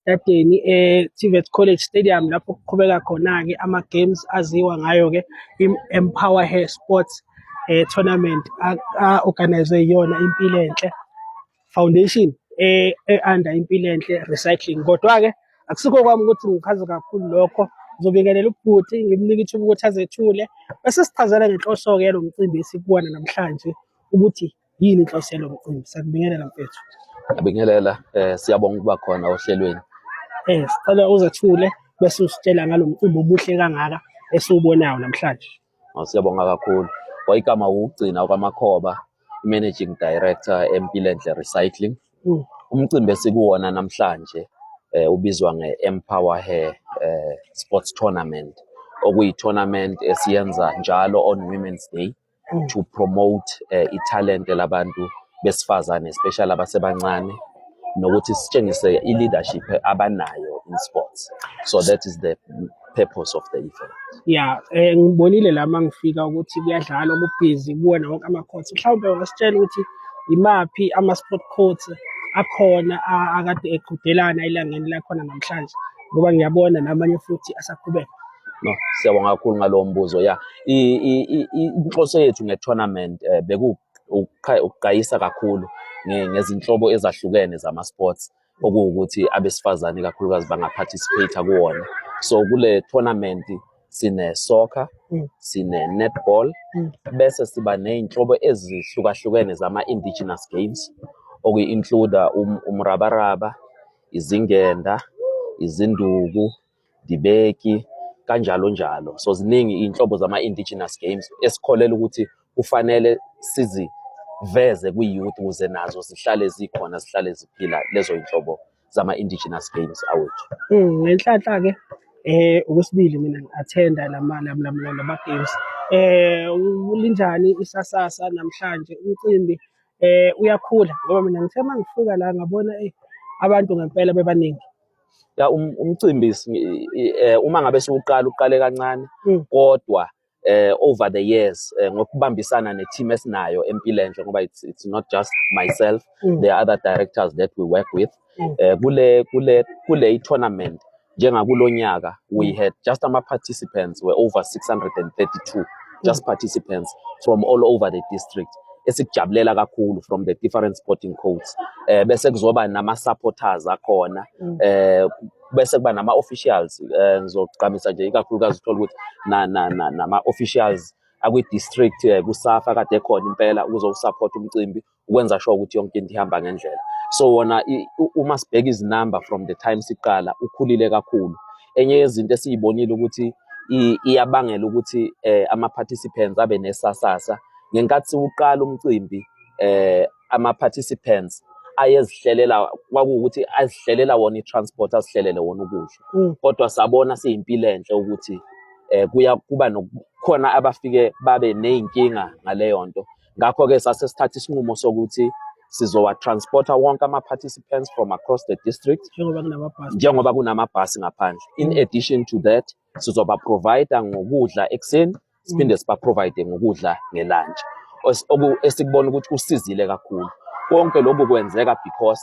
Dadeni TVET College Stadium lapho kuqhubeka khona-ke ama-games aziwa ngayo-ke Empower Her Sports tournament organizwe yiyona Impilo Enhle Foundation under Impilo Enhle Recycling. Kodwa-ke akusikho kwami ukuthi ngichaze kakhulu lokho, ngizobingelela ubhuti ngimnike ithuba ukuthi azethule bese sichazela ngenhloso-ke yalo mcimbi esikuwona namhlanje ukuthi yini inhloso yalo mcimbi. Sakubingelela mfethu. Ngiyabingelela, siyabonga ukuba khona ohlelweni. Sicela uzethule bese usitshela ngalo mcimbi omuhle kangaka esiwubonayo namhlanje. Siyabonga kakhulu. Igama ukugcina kwamakhoba, Managing Director Empilo Enhle Recycling. Umcimbi esikuwona namhlanje ubizwa nge-Empower Her Sports Tournament, okuyi-tournament esiyenza njalo on Women's Day to promote i-talent labantu besifazane, especially abasebancane, nokuthi sitshengise i-leadership abanayo in sports. So that is the purpose of the event. Yeah, ngibonile la mangifika ukuthi kuyadlalwa kubhizi kuwona wonke ama-courts. Mhlawumbe ungasitshela ukuthi imaphi ama-sport courts akhona akade eqhudelana elangeni lakhona namhlanje, ngoba ngiyabona namanye futhi asaqhubeka. No, siyabonga kakhulu ngalowo mbuzo. Yeah, inhloso yethu nge-tournament ukugayisa kakhulu ngezinhlobo ezahlukene zama-sports, okuwukuthi abesifazane kakhulukazi bangaparticipate kuwona. So kule tournament sine-soccer, sine-netball, bese siba ney'nhlobo ezihlukahlukene zama-indigenous games, okuyi-include umrabaraba, izingenda, izinduku, dibeki, kanjalo njalo. So ziningi iy'nhlobo zama-indigenous games esikholela ukuthi kufanele siziveze kwi-youth ukuze nazo zihlale zikhona, zihlale ziphila lezo y'nhlobo zama-indigenous games awethu. Ngenhlanhla-ke okwesibili mina ngi-athenda lama-games. Linjani isasasa namhlanje umcimbi uyakhula, ngoba mina ngithe uma ngifika la ngabona abantu ngempela bebaningi. Ya umcimbi uma ngabe uqale kancane, kodwa over the years ngokubambisana ne-team esinayo Empilo Enhle, ngoba it's not just myself, there are other directors that we work with. Kule tournament njengakulo nyaka we had just participants were over 632 just participants from all over the district, esikujabulela kakhulu from the different sporting codes. Bese kuzoba nama-supporters akhona, bese kuba nama-officials, ngizogqamisa nje ikakhulukazi uthola ukuthi nama-officials akwi-district kuSAFA kade khona impela ukuzosupport umcimbi ukwenza sure ukuthi yonke into ihamba ngendlela. So wona uma sibheka izinamba from the time siqala ukhulile kakhulu. Enye yezinto esiyibonile ukuthi iyabangela ukuthi ama-participants abe nesasasa. Ngenkathi siwuqala umcimbi ama-participants ayezihlelela, kwakuwukuthi azihlelela wona i-transport, azihlelele wona ukudla. Kodwa sabona siyimpilo enhle ukuthi kuba khona abafike babe ney'nkinga ngaleyo nto. Ngakho-ke sase sithatha isinqumo sokuthi sizowa-transporta wonke ama-participants from across the district njengoba kunamabhasi ngaphandle. In addition to that, sizoba-provide ngokudla ekuseni, siphinde siba-provide ngokudla nge-lunch, esikubona ukuthi kusizile kakhulu. Konke lokhu kwenzeka because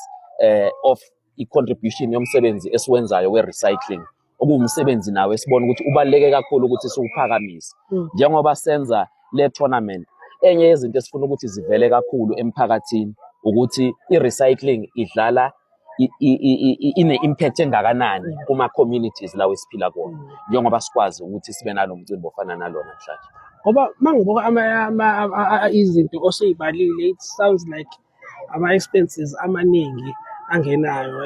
of i-contribution yomsebenzi esiwenzayo we-recycling, okuwumsebenzi nawe esibona ukuthi ubaluleke kakhulu ukuthi siwuphakamise. Njengoba senza le tournament, enye yezinto esifuna ukuthi zivele kakhulu emphakathini ukuthi i-recycling idlala ine-impact engakanani kuma-communities lawo esiphila kuwona, njengoba sikwazi ukuthi sibe nalo mcimbi ofana nalo namhlanje. Ngoba mangibuka izinto osuyibalile, it sounds like ama-expenses amaningi angenayo.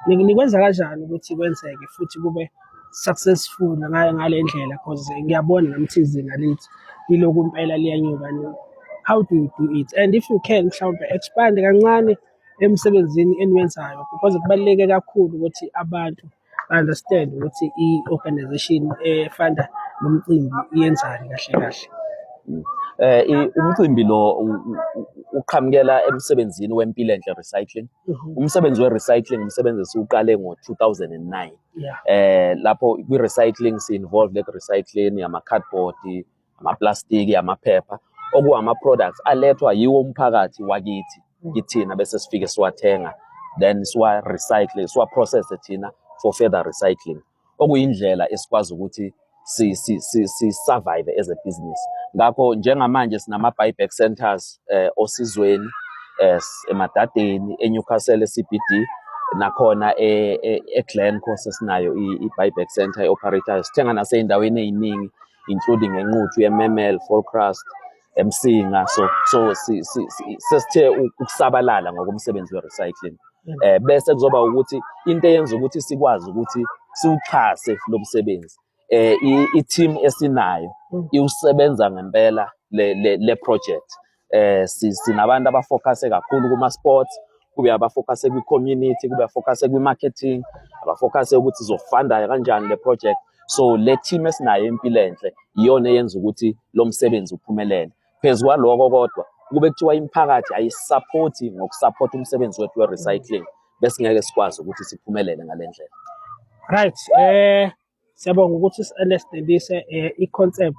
Nikwenza kanjani ukuthi kwenzeke futhi kube successful ngale ndlela, because ngiyabona nami izinga lithi liloku impela liyanyuka. How do you do it? And if you can mhlawumbe expand kancane emsebenzini eniwenzayo, because kubaluleke kakhulu ukuthi abantu understand ukuthi i-organization efanda nomcimbi iyenzani kahle kahle. Umcimbi lo uqhamukela emsebenzini wempilo enhle recycling. Umsebenzi we-recycling umsebenzi esiwuqale ngo-2009. Lapho kwi-recycling si-involved recycling ama-cardboard, ama-plastiki, amaphepha, okuwama-products alethwa yiwo umphakathi wakithi kithina bese sifike siwathenga then siwa-recycle, siwa-process thina for further recycling. Okuyindlela esikwazi ukuthi si-survive as a business. Ngakho njengamanje sinama-buyback centers osizweni, eMadadeni, eNewcastle, CBD, nakhona eGlencoe sesinayo i-buyback center e-operator. Sithenga nasey'ndaweni ey'ningi, including eNquthu, eMemel, Volkrust, eMsinga. So sesithe ukusabalala ngokomsebenzi we-recycling. Bese kuzoba ukuthi into eyenza ukuthi sikwazi ukuthi siwuxhase lo msebenzi. I-team esinayo iwusebenza ngempela le project. Sinabantu abafocuse kakhulu kuma-sports, kube abafocuse kwi-community, kube abafocuse kwi-marketing, abafocuse ukuthi izofunda kanjani le project. So le team esinayo Impilo Enhle iyona eyenza ukuthi lo msebenzi uphumelele. Phezu kwaloko kodwa kube kuthiwa imiphakathi ayisupporti ngokusupport umsebenzi wethu we-recycling, bese ngeke sikwazi ukuthi siphumelele ngale ndlela. Right, siyabonga ukuthi si-understandise i-concept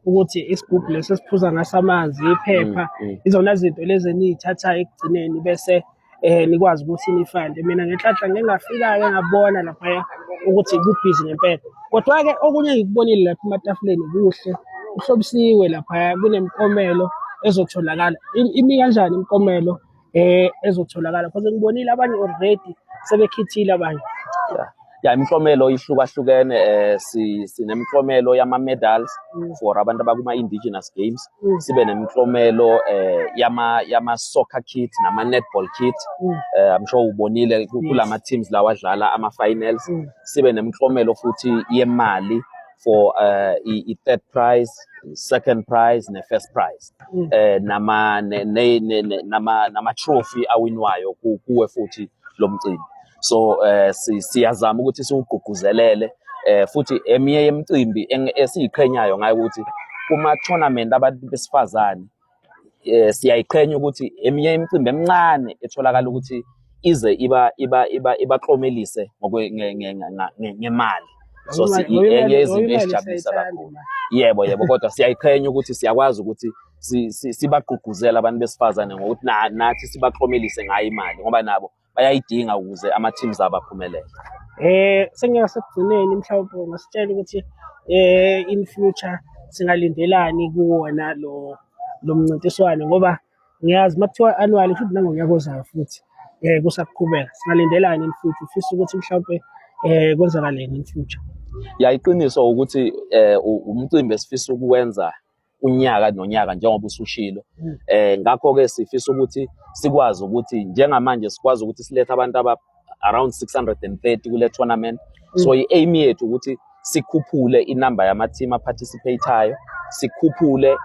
ukuthi isigubhu leso esiphuza ngaso amanzi, iphepha, izona zinto lezi eniy'thathayo ekugcineni bese nikwazi ukuthi nifande. Mina ngenhlanhla ngingafika-ke ngabona laphaya ukuthi kubhizi ngempela. Kodwa-ke okunye ngikubonile lapha ematafuleni kuhle, kuhlobisiwe laphaya, kunemiklomelo ezotholakala. Imi kanjani imiklomelo ezotholakala? Because ngibonile abanye already sebekhithile abanye. Ya, imiklomelo ihlukahlukene. Sinemiklomelo yama-medals for abantu abakuma-indigenous games. Sibe nemiklomelo yama-soccer kit nama-netball kit. I'm sure ubonile kulama teams lawa adlala ama-finals. Sibe nemiklomelo futhi yemali for i-third prize, second prize, ne-first prize. Nama-trophy awinwayo kuwe futhi lo mcimbi. So siyazama ukuthi siwugqugquzelele, futhi eminye yemicimbi esiyiqhenyayo ngayo ukuthi kuma-tournament abantu besifazane siyayiqhenya ukuthi eminye imicimbi emincane etholakala ukuthi ize ibaklomelise ngemali. So enye izinto ezijabulisa kakhulu. Yebo, kodwa siyayiqhenya ukuthi siyakwazi ukuthi sibagqugquzele abantu besifazane ngokuthi nathi sibaklomelise ngayo imali ngoba nabo bayayidinga ukuze ama-teams abo aphumelele. Sengasekugcineni mhlawumbe ngasitshela ukuthi in future singalindelani kuwona lo mncintiswano ngoba ngiyazi makuthiwa annual futhi nangonyaka ozayo futhi kusaqhubeka. Singalindelani in future? Ufisa ukuthi mhlawumbe kwenzakaleni in future? Ya, iqiniso ukuthi umcimbi esifisa ukuwenza unyaka nonyaka njengoba usushilo. Ngakho-ke sifisa ukuthi sikwazi ukuthi njengamanje sikwazi ukuthi silethe abantu around 630 kule tournament. So i-aim yethu ukuthi sikhuphule inamba yama-team aparticipate-ayo, sikhuphule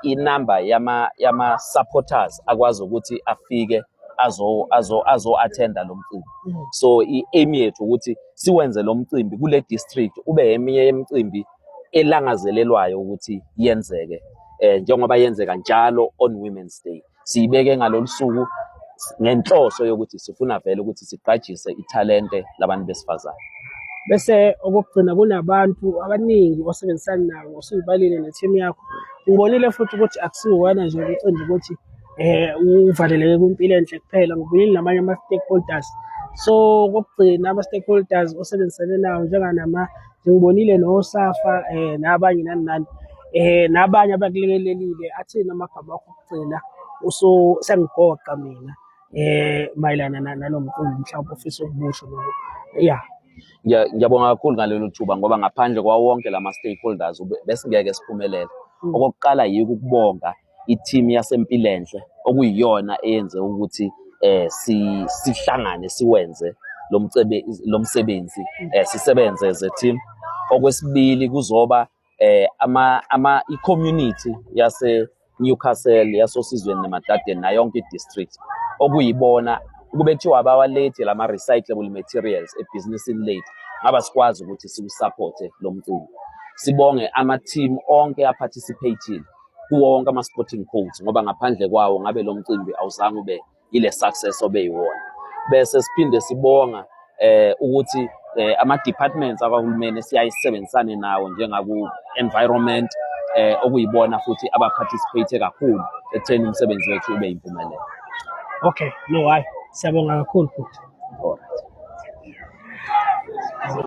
inamba yama-supporters akwazi ukuthi afike azo-attenda lo mcimbi. So i-aim yethu ukuthi siwenze lo mcimbi kule district ube eminye yemicimbi elangazelelwayo ukuthi yenzeke, njengoba yenzeka njalo on Women's Day. Siyibeke ngalolu suku ngenhloso yokuthi sifuna vele ukuthi siqajise ithalente labantu besifazane. Bese okugcina kunabantu abaningi osebenzisana nabo, usuyibalile ne-team yakho. Ngibonile futhi ukuthi akusiwona nje umcimbi ukuthi uvaleleke kwimpilo enhle kuphela, ngibonile namanye ama-stakeholders. So kokugcina ama-stakeholders osebenzisane nawo ngibonile noSafa nabanye nani nabanye abakulekelelile athini amagama akho okugcina sengigoqa mina mayelana nalo mcimbi mhlawumbe ofisa ukusho lokho. Yeah. Ngiyabonga kakhulu ngalelo thuba ngoba ngaphandle kwawo wonke lama-stakeholders bese ngeke siphumelele. Okokuqala yiko ukubonga i-team yaseMpilo Enhle okuyiyona eyenze ukuthi sihlangane siwenze lo msebenzi, sisebenze as a team. Okwesibili kuzoba i-community yase Newcastle, yasosizweni neMadadeni na yonke i-district okuyibona kube kuthiwa abawalethi lama-recyclable materials ebhizinisini lethu ngaba sikwazi ukuthi siwusupporte lo mcimbi. Sibonge ama-team onke aparticipated kuwo wonke ama-sporting codes ngoba ngaphandle kwawo ngabe lo mcimbi awuzange ube ile success obeyiwona. Bese siphinde sibonga ukuthi ama-departments akahulumeni siyayisebenzisane nawo njengaku-environment okuyibona futhi abaparticipate kakhulu ekutheni umsebenzi wethu ube yimpumelelo. Okay, no, why? Siyabonga kakhulu futhi. Alright.